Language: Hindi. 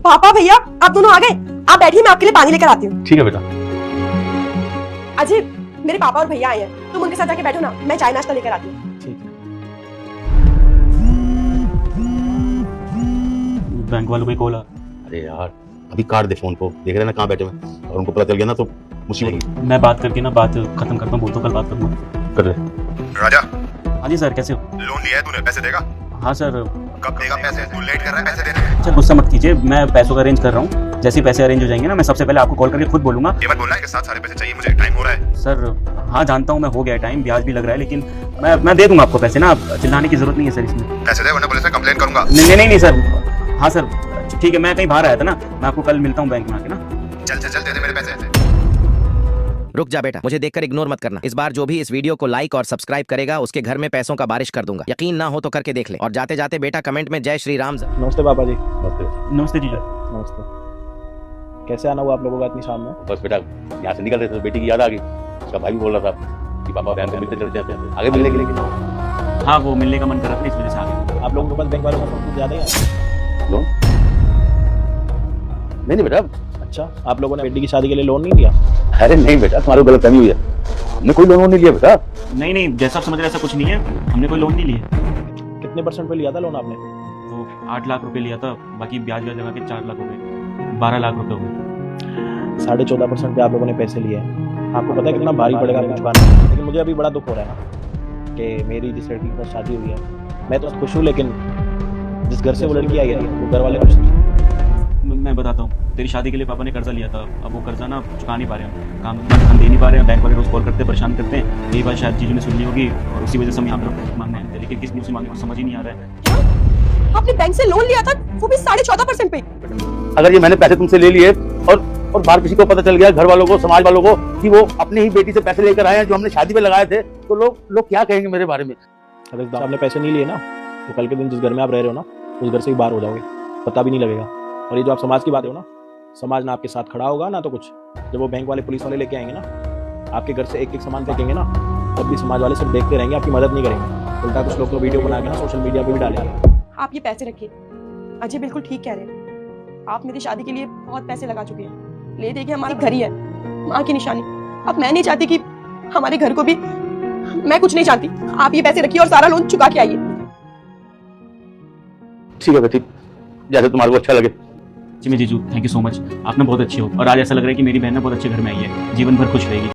पापा भैया आप दोनों आ गए। आप बैठिए, मैं आपके लिए पानी लेकर आती हूँ। ठीक है बेटा। अजय, मेरे पापा और भैया आए हैं, तुम उनके साथ जाके बैठो ना, मैं चाय नाश्ता लेकर आती हूँ। ठीक है। बैंक वालों को कॉल। अरे यार अभी काट दे फोन को, देख रहे ना कहाँ बैठे हुए, और उनको पता चल गया ना तो मुसीबत। मैं बात करके ना बात खत्म करता हूँ, बोलता हूँ कल बात करूँगा। कर ले। राजा, हाँ जी सर, कैसे हो? लोन लिया है तूने, पैसे देगा? हाँ सर। कब देगा पैसे? तू लेट कर रहा है पैसे देने में। अच्छा गुस्सा मत कीजिए, मैं पैसों का अरेंज कर रहा हूँ। जैसे ही पैसे अरेंज हो जाएंगे ना, मैं सबसे पहले आपको कॉल करके खुद बोलूंगा। ये मत बोलना है कि साथ सारे पैसे चाहिए मुझे, टाइम हो रहा है। सर हाँ जानता हूँ मैं, हो गया टाइम, ब्याज भी लग रहा है, लेकिन मैं दे दूंगा आपको पैसे ना, आप चिल्लाने की जरूरत नहीं है सर इसमें। पैसे दे वरना पुलिस में कंप्लेंट करूंगा। नहीं सर। हाँ सर ठीक है, मैं कहीं बाहर आया था ना, मैं आपको कल मिलता हूँ बैंक में आके ना। चल चल चल दे दे मेरे पैसे। रुक जा बेटा, मुझे देखकर इग्नोर मत करना। इस बार जो भी इस वीडियो को लाइक और सब्सक्राइब करेगा उसके घर में पैसों का बारिश कर दूंगा। यकीन ना हो तो करके देख ले। और जाते जाते बेटा कमेंट में जय श्री राम। नमस्ते पापा जी। नमस्ते जीजा। नमस्ते। कैसे आना हुआ आप लोगों का इतनी शाम में? बस बेटा यहाँ से निकल रहे थे, बेटी की याद आ गई। उसका भाई भी बोल रहा था कि पापा बहन से मिलते चलते हैं, आगे मिलने के लिए। हाँ वो मिलने का मन कर रहा था, इस वजह से आ गए। आप लोगों के पास बैंक वालों का कुछ ज्यादा ही है? लोन? नहीं बेटा। अच्छा, आप लोगों ने बेटी की शादी के लिए लोन नहीं लिया? अरे नहीं बेटा, तुम्हारी गलतफहमी हुई है, हमने कोई लोन नहीं लिया बेटा। नहीं जैसा आप समझ रहे ऐसा कुछ नहीं है, हमने कोई लोन नहीं लिया। कितने % पे लिया था लोन आपने? वो 8 लाख रुपए लिया था, बाकी ब्याज व्याज लगा के 4 लाख हो गए, 12 लाख रुपए हो गए। 14.5% पे आप लोगों ने पैसे लिए हैं। आपको पता है कितना भारी पड़ेगा आपको चुकाना? लेकिन मुझे अभी बड़ा दुख हो रहा है ना कि मेरी जिस लड़की के साथ शादी हुई है, मैं तो खुश हूँ, लेकिन जिस घर से वो लड़की आई है वो घर वाले खुश नहीं। मैं बताता हूँ, तेरी शादी के लिए पापा ने कर्जा लिया था, अब वो कर्जा ना चुका नहीं पा रहे हैं, काम हम दे नहीं पा रहे हैं, बैंक वाले रोज कॉल करते हैं, परेशान करते हैं। यही बात शायद जीजू ने सुन ली होगी और उसी वजह से हम यहाँ पर मांगने आए थे, लेकिन किस मुंह से मांगे समझ ही नहीं आ रहा है। क्या आपने बैंक से लोन लिया था, वो भी 14.5% पे? अगर ये मैंने पैसे तुमसे ले लिए और बाहर किसी को पता चल गया, घर वालों को, समाज वालों को, कि वो अपनी ही बेटी से पैसे लेकर आए हैं जो हमने शादी में लगाए थे, तो लोग क्या कहेंगे मेरे बारे में? अगर आपने पैसे नहीं लिए ना तो कल के दिन जिस घर में आप रह रहे हो ना उस घर से ही बाहर हो जाओगे, पता भी नहीं लगेगा। और ये जो आप समाज की बात हो ना, समाज ना आपके साथ खड़ा होगा ना तो कुछ। जब वो बैंक वाले पुलिस वाले लेके आएंगे ना, आपके घर से एक सामान फेंकेंगे ना, तब भी समाज वाले सब देखते रहेंगे, आपकी मदद नहीं करेंगे। उल्टा कुछ लोग तो वीडियो बना के ना सोशल मीडिया पे भी डालेंगे। आप ये पैसे रखिए, अजय बिल्कुल ठीक कह रहे हैं। आप मेरी शादी के लिए बहुत पैसे लगा चुके हैं, ले देखिए हमारा घर ही है, माँ की निशानी। अब मैं नहीं चाहती कि हमारे घर को भी, मैं कुछ नहीं चाहती। आप ये पैसे रखिए और सारा लोन चुका के आइए। ठीक है बेटी, जैसे तुम्हारे को अच्छा लगे। जी मैं जीजू, थैंक यू सो मच, आप ना बहुत अच्छे हो, और आज ऐसा लग रहा है कि मेरी बहन ना बहुत अच्छे घर में आई है, जीवन भर खुश रहेगी।